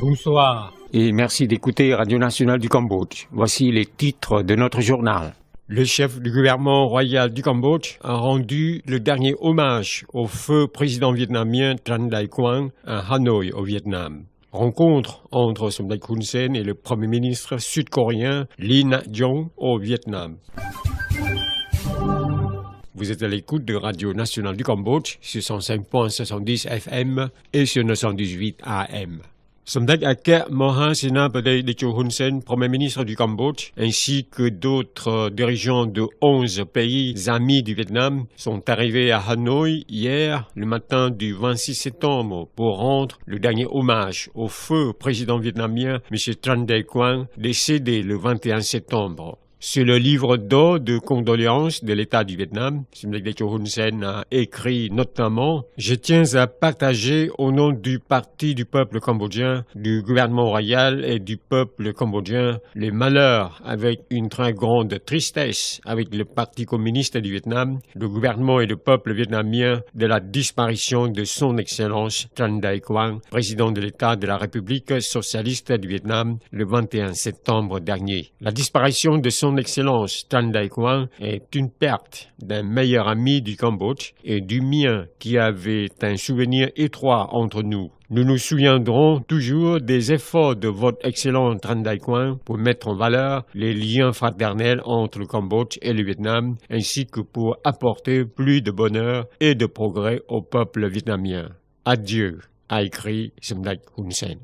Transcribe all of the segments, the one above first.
Bonsoir et merci d'écouter Radio Nationale du Cambodge. Voici les titres de notre journal. Le chef du gouvernement royal du Cambodge a rendu le dernier hommage au feu président vietnamien Tran Dai Quang à Hanoï au Vietnam. Rencontre entre Som Dai Hun Sen et le premier ministre sud-coréen Lee Nak-yong au Vietnam. Vous êtes à l'écoute de Radio Nationale du Cambodge sur 105.70 FM et sur 918 AM. Som Dai Akek Maha Senapati Techo Hun Sen, Premier ministre du Cambodge, ainsi que d'autres dirigeants de 11 pays amis du Vietnam, sont arrivés à Hanoï hier, le matin du 26 septembre, pour rendre le dernier hommage au feu président vietnamien M. Tran Dai Quang, décédé le 21 septembre. Sur le livre d'eau de condoléances de l'État du Vietnam, Som Dai Techo Hun Sen a écrit notamment « Je tiens à partager au nom du Parti du peuple cambodgien, du gouvernement royal et du peuple cambodgien les malheurs avec une très grande tristesse avec le Parti communiste du Vietnam, le gouvernement et le peuple vietnamien de la disparition de son Excellence Tran Dai Quang, président de l'État de la République socialiste du Vietnam le 21 septembre dernier. La disparition de son Excellence Tran Dai Quang est une perte d'un meilleur ami du Cambodge et du mien qui avait un souvenir étroit entre nous. Nous nous souviendrons toujours des efforts de votre excellent Tran Dai Quang pour mettre en valeur les liens fraternels entre le Cambodge et le Vietnam, ainsi que pour apporter plus de bonheur et de progrès au peuple vietnamien. Adieu, a écrit Som Dai Hun Sen.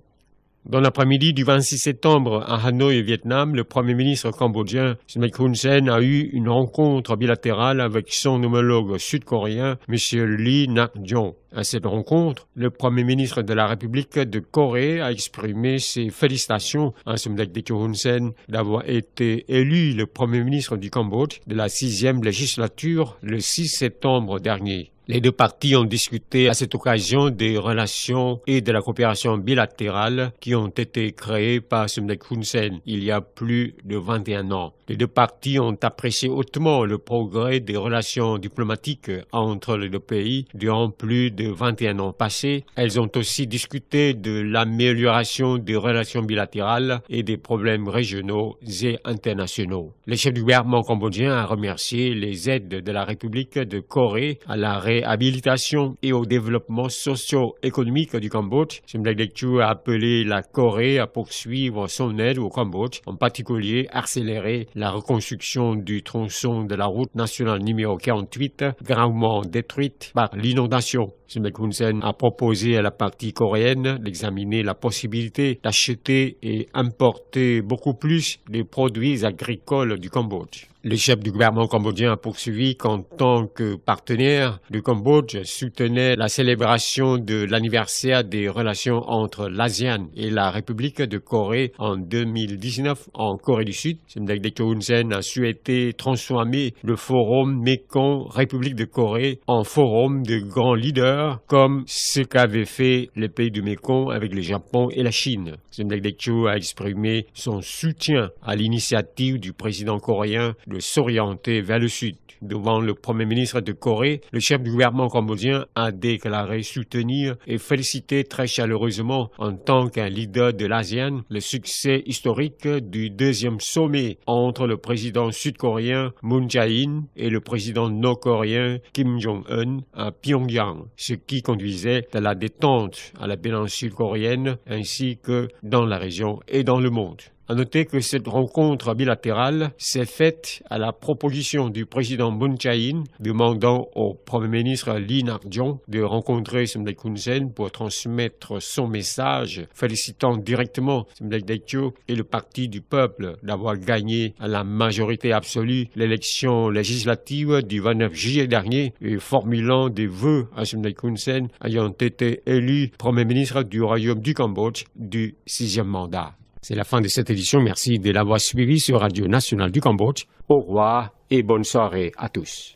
Dans l'après-midi du 26 septembre à Hanoï, Vietnam, le Premier ministre cambodgien Som Dai Hun Sen a eu une rencontre bilatérale avec son homologue sud-coréen, M. Lee Nak-yong. À cette rencontre, le Premier ministre de la République de Corée a exprimé ses félicitations à Som Dai Techo Hun Sen d'avoir été élu le Premier ministre du Cambodge de la 6e législature le 6 septembre dernier. Les deux parties ont discuté à cette occasion des relations et de la coopération bilatérale qui ont été créées par Som Dai Hun Sen il y a plus de 21 ans. Les deux parties ont apprécié hautement le progrès des relations diplomatiques entre les deux pays durant plus de 21 ans passés. Elles ont aussi discuté de l'amélioration des relations bilatérales et des problèmes régionaux et internationaux. Le chef du gouvernement cambodgien a remercié les aides de la République de Corée à la réhabilitation et au développement socio-économique du Cambodge. Som Dai Techo a appelé la Corée à poursuivre son aide au Cambodge, en particulier accélérer la reconstruction du tronçon de la route nationale numéro 48, gravement détruite par l'inondation. Som Dai Hun Sen a proposé à la partie coréenne d'examiner la possibilité d'acheter et importer beaucoup plus de produits agricoles du Cambodge. Le chef du gouvernement cambodgien a poursuivi qu'en tant que partenaire, le Cambodge soutenait la célébration de l'anniversaire des relations entre l'ASEAN et la République de Corée en 2019 en Corée du Sud. Som Dai Techo Hun Sen a souhaité transformer le forum Mekong-République de Corée en forum de grands leaders comme ce qu'avait fait le pays du Mekong avec le Japon et la Chine. Som Dai Techo a exprimé son soutien à l'initiative du président coréen de s'orienter vers le sud. Devant le Premier ministre de Corée, le chef du gouvernement cambodgien a déclaré soutenir et féliciter très chaleureusement en tant qu'un leader de l'ASEAN le succès historique du deuxième sommet entre le président sud-coréen Moon Jae-in et le président nord-coréen Kim Jong-un à Pyongyang, ce qui conduisait à la détente à la péninsule coréenne ainsi que dans la région et dans le monde. À noter que cette rencontre bilatérale s'est faite à la proposition du président Moon Jae-in demandant au Premier ministre Lee Nak-yong de rencontrer Som Dai Hun Sen pour transmettre son message félicitant directement Som Dai Techo et le Parti du peuple d'avoir gagné à la majorité absolue l'élection législative du 29 juillet dernier et formulant des vœux à Som Dai Hun Sen ayant été élu Premier ministre du Royaume du Cambodge du 6e mandat. C'est la fin de cette édition. Merci de l'avoir suivi sur Radio Nationale du Cambodge. Au revoir et bonne soirée à tous.